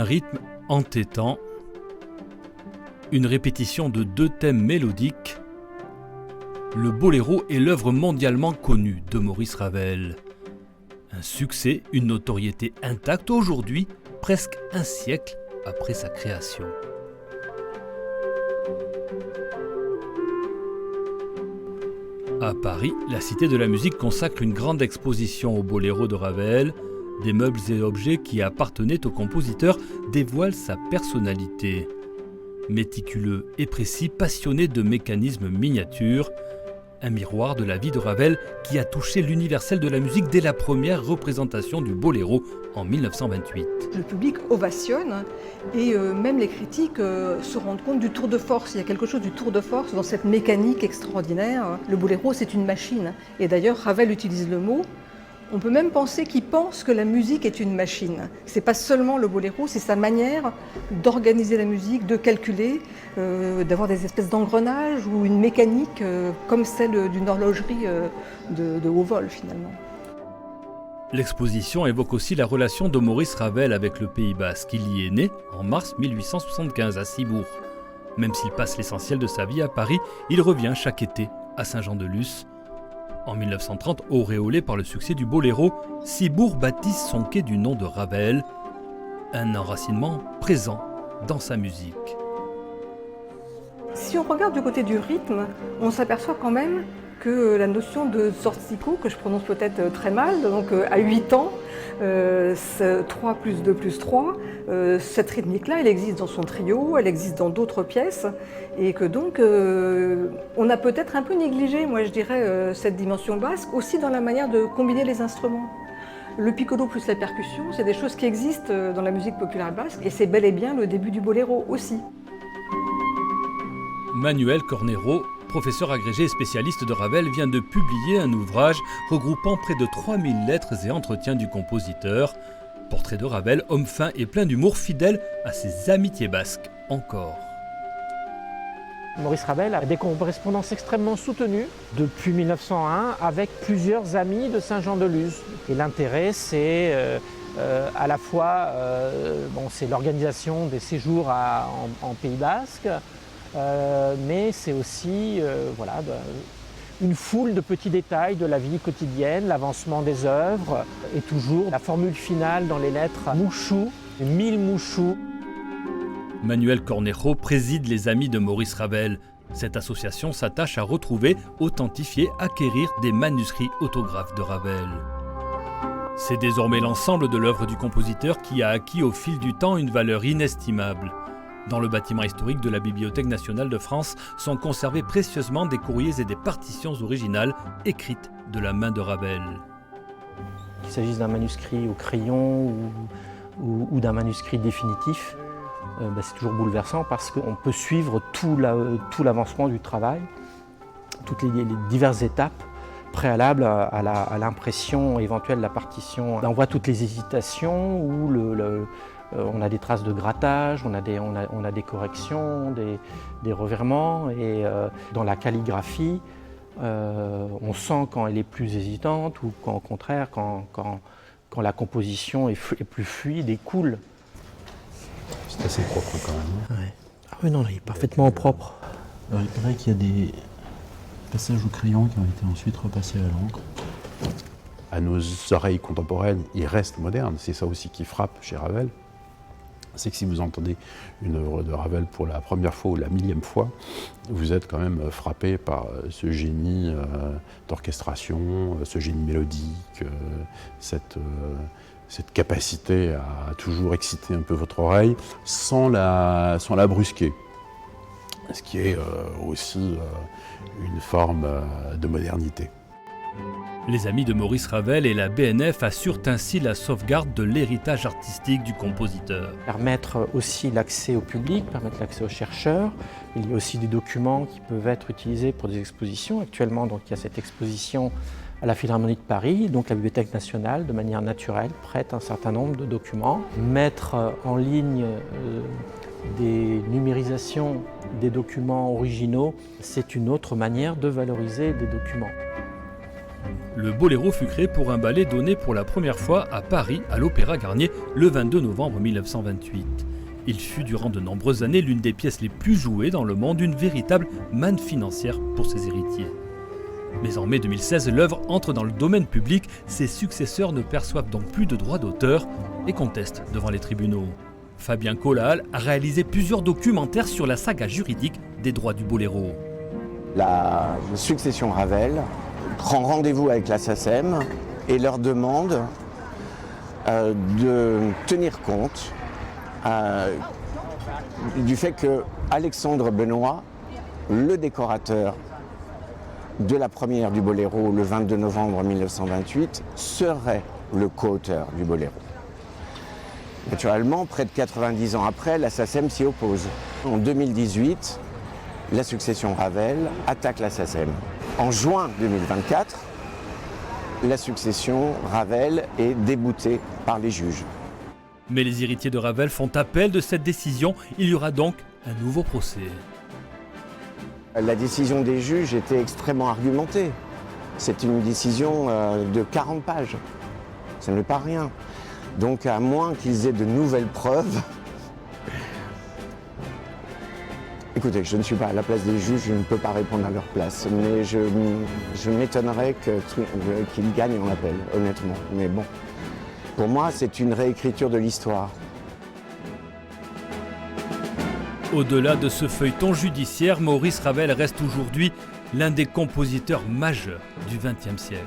rythme entêtant, une répétition de 2 thèmes mélodiques. Le boléro est l'œuvre mondialement connue de Maurice Ravel. Un succès, une notoriété intacte aujourd'hui, presque un siècle après sa création. À Paris, la Cité de la Musique consacre une grande exposition au boléro de Ravel. Des meubles et objets qui appartenaient au compositeur dévoilent sa personnalité. Méticuleux et précis, passionné de mécanismes miniatures, un miroir de la vie de Ravel qui a touché l'universel de la musique dès la première représentation du boléro en 1928. Le public ovationne et même les critiques se rendent compte du tour de force. Il y a quelque chose du tour de force dans cette mécanique extraordinaire. Le boléro, c'est une machine. Et d'ailleurs, Ravel utilise le mot. On peut même penser qu'il pense que la musique est une machine. C'est pas seulement le boléro, c'est sa manière d'organiser la musique, de calculer, d'avoir des espèces d'engrenages ou une mécanique comme celle d'une horlogerie de haut vol finalement. L'exposition évoque aussi la relation de Maurice Ravel avec le Pays Basque. Il y est né en mars 1875 à Cibourg. Même s'il passe l'essentiel de sa vie à Paris, il revient chaque été à Saint-Jean-de-Luz. En 1930, auréolé par le succès du boléro, Cibourg baptise son quai du nom de Ravel, un enracinement présent dans sa musique. Si on regarde du côté du rythme, on s'aperçoit quand même que la notion de zortziko, que je prononce peut-être très mal, donc à 8 ans, 3 plus 2 plus 3, cette rythmique-là, elle existe dans son trio, elle existe dans d'autres pièces, et que donc on a peut-être un peu négligé, moi je dirais, cette dimension basque, aussi dans la manière de combiner les instruments. Le piccolo plus la percussion, c'est des choses qui existent dans la musique populaire basque, et c'est bel et bien le début du boléro aussi. Manuel Cornero, professeur agrégé et spécialiste de Ravel, vient de publier un ouvrage regroupant près de 3000 lettres et entretiens du compositeur. Portrait de Ravel, homme fin et plein d'humour, fidèle à ses amitiés basques encore. Maurice Ravel a des correspondances extrêmement soutenues depuis 1901 avec plusieurs amis de Saint-Jean-de-Luz. Et l'intérêt, c'est à la fois c'est l'organisation des séjours en Pays Basque, mais c'est aussi une foule de petits détails de la vie quotidienne, l'avancement des œuvres et toujours la formule finale dans les lettres Mouchou, 1000 Mouchou. Manuel Cornero préside les Amis de Maurice Ravel. Cette association s'attache à retrouver, authentifier, acquérir des manuscrits autographes de Ravel. C'est désormais l'ensemble de l'œuvre du compositeur qui a acquis au fil du temps une valeur inestimable. Dans le bâtiment historique de la Bibliothèque nationale de France sont conservés précieusement des courriers et des partitions originales écrites de la main de Ravel. Qu'il s'agisse d'un manuscrit au crayon ou d'un manuscrit définitif, c'est toujours bouleversant parce qu'on peut suivre tout l'avancement du travail, toutes les diverses étapes préalables à l'impression éventuelle de la partition. On voit toutes les hésitations où on a des traces de grattage, on a des corrections, des revirements, et dans la calligraphie, on sent quand elle est plus hésitante ou quand, au contraire, quand la composition est plus fluide et cool. C'est assez propre quand même. Ouais. Ah oui, non, il est parfaitement propre. Alors, il paraît qu'il y a des passages au crayon qui ont été ensuite repassés à l'encre. À nos oreilles contemporaines, il reste moderne. C'est ça aussi qui frappe chez Ravel. C'est que si vous entendez une œuvre de Ravel pour la première fois ou la millième fois, vous êtes quand même frappé par ce génie d'orchestration, ce génie mélodique, cette capacité à toujours exciter un peu votre oreille sans la brusquer. Ce qui est aussi une forme de modernité. Les Amis de Maurice Ravel et la BNF assurent ainsi la sauvegarde de l'héritage artistique du compositeur. Permettre aussi l'accès au public, permettre l'accès aux chercheurs. Il y a aussi des documents qui peuvent être utilisés pour des expositions. Actuellement, donc, il y a cette exposition à la Philharmonie de Paris, donc la Bibliothèque nationale, de manière naturelle, prête un certain nombre de documents. Mettre en ligne des numérisations des documents originaux, c'est une autre manière de valoriser des documents. Le boléro fut créé pour un ballet donné pour la première fois à Paris à l'Opéra Garnier le 22 novembre 1928. Il fut durant de nombreuses années l'une des pièces les plus jouées dans le monde, une véritable manne financière pour ses héritiers. Mais en mai 2016, l'œuvre entre dans le domaine public, ses successeurs ne perçoivent donc plus de droits d'auteur et contestent devant les tribunaux. Fabien Collal a réalisé plusieurs documentaires sur la saga juridique des droits du boléro. La succession Ravel prend rendez-vous avec la SACEM et leur demande de tenir compte du fait que Alexandre Benoît, le décorateur de la première du boléro le 22 novembre 1928, serait le co-auteur du boléro. Naturellement, près de 90 ans après, la SACEM s'y oppose. En 2018, la succession Ravel attaque la SACEM. En juin 2024, la succession Ravel est déboutée par les juges. Mais les héritiers de Ravel font appel de cette décision. Il y aura donc un nouveau procès. La décision des juges était extrêmement argumentée. C'est une décision de 40 pages. Ce n'est pas rien. Donc à moins qu'ils aient de nouvelles preuves... Écoutez, je ne suis pas à la place des juges, je ne peux pas répondre à leur place. Mais je m'étonnerais qu'ils gagnent en appel, honnêtement. Mais bon, pour moi, c'est une réécriture de l'histoire. Au-delà de ce feuilleton judiciaire, Maurice Ravel reste aujourd'hui l'un des compositeurs majeurs du XXe siècle.